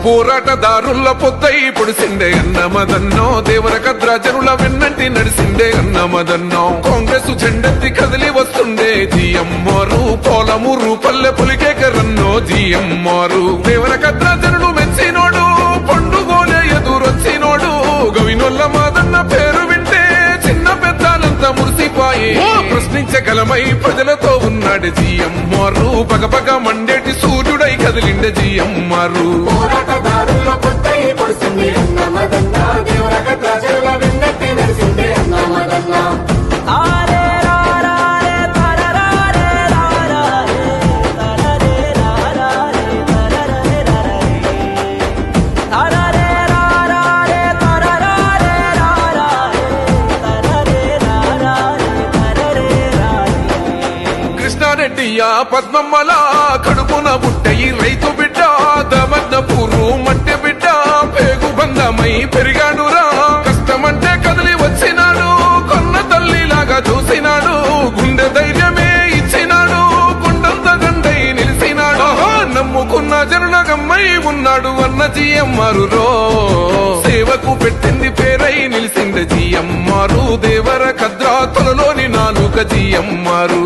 పోరాటదారుల పొద్దై పొడిసిండే అన్నమదన్నో దేవరకద్ర జనుల వెన్నంటి నడిసిండే అన్నమదన్నో కాంగ్రెస్ జెండెత్తి కదిలి వస్తుండే జిఎంఆర్ పోలమూరు పల్లె పులికేకరన్నో జిఎంఆర్ దేవరకద్ర జనులు మెచ్చినోడు పండుగోలే ఎదురొచ్చినోడు గవినొల్ల మాదన్న పేరు వింటే చిన్న పెద్దాలంతా మురిసిపోయి ప్రశ్నించగలమై ప్రజలతో ఉన్నాడు జిఎంఆర్ పగపగ మండేటి సూర్యుడై కదిలిండే జిఎంఆర్ కృష్ణారెడ్డియా పద్మమ్మల కడుపున బుట్టయి రైతు బిడ్డ దమన్నపూరు మట్టె బిడ్డ పేగు బంధమై పెరిగాడురా కష్టమంటే కదిలి వచ్చినాడు కొన్న తల్లిలాగా చూసినాడు గుండె ధైర్యమే ఇచ్చినాడు గుండంత గండై నిలిచినాడు నమ్ముకున్న జనుల గమ్మై ఉన్నాడు అన్న జిఎంఆర్ సేవకు పెట్టింది పేరై నిలిసింది జిఎంఆర్ దేవరకద్ర తొలలోని నాలుక జిఎంఆర్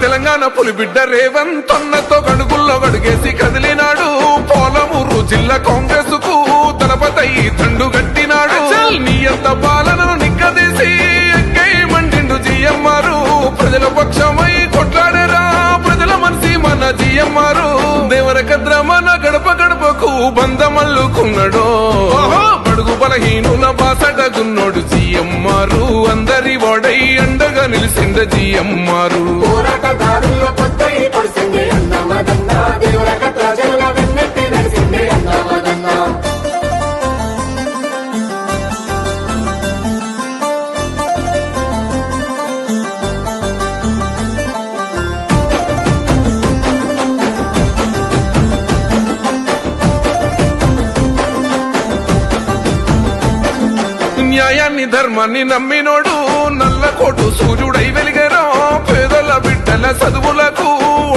తెలంగాణ పులిబిడ్డ రేవంతన్నతో గడుగుల్లో గడుగేసి కదిలినాడు పోలమూరు జిల్లా కాంగ్రెస్ కు తలపతై తండు గట్టినాడు నీ అంత పాలనను నిగ్గదీసి ఎక్కై మండిండు జిఎంఆర్ ప్రజల పక్షమై కొట్లాడేరా ప్రజల మనసి మన జిఎంఆర్ దేవరకద్ర మన గడప గడపకు బంధమల్లుకున్నాడు బడుగు బలహీనుల బాసటగున్నోడు జిఎంఆర్ అందరి వాడై అండగా నిలిసింద జిఎంఆర్ న్యాయాన్ని ధర్మాన్ని నమ్మినోడు నల్లకోటు సూర్యుడై వెలిగరా పేదల బిడ్డల చదువులకు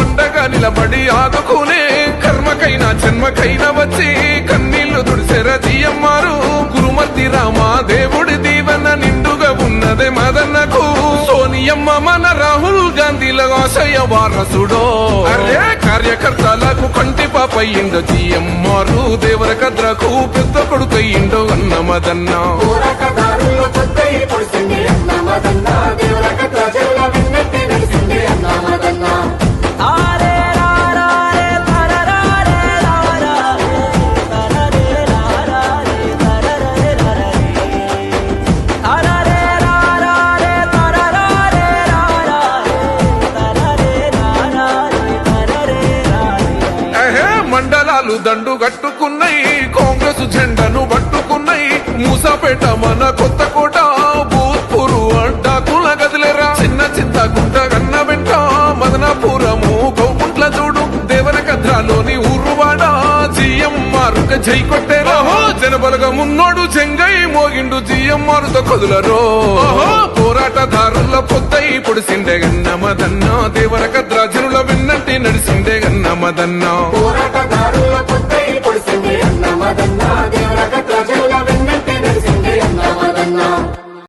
ఉండగా నిలబడి ఆదుకునే కర్మకైనా జన్మకైనా వచ్చి కన్నీళ్లు తుడిసెర జిఎంఆర్ గురుమతి రామా దేవుడి దీవెన నిండుగా ఉన్నదే మదన్నకు సోనియమ్మ మన రాహుల్ గాంధీల ఆశయ వారసుడో అరే కార్యకర్తలకు కంటి పాపయ్యిండో జిఎంఆర్ దేవరకద్రకు పెద్ద కొడుకయ్యిండో అన్నమదన్న మండలాలు దండు కట్టుకున్నాయి కాంగ్రెస్ జెండను పట్టుకున్నాయి మూసాపేట మన కొత్త కోట భూత్పూరు అడ్డాకుల గదిలేరా చిన్న చింత గుంట కన్న వెంట మదనాపురము గౌకుంట్ల చూడు దేవరకద్రలోని ఊరువాడ జిఎంఆర్ జై కొట్టేరా జనబలగా మున్నోడు చెంగై మోగిండు జిఎంఆర్ తో కదులరో పోరాటదారుల పొద్దై పొడిసిండే గన్నమదన్న దేవరకద్ర జనుల వెన్నంటి నడిసిండే గన్నమదన్న పోరాటదారుల పొద్దై పొడిసిండే అన్నమదన్న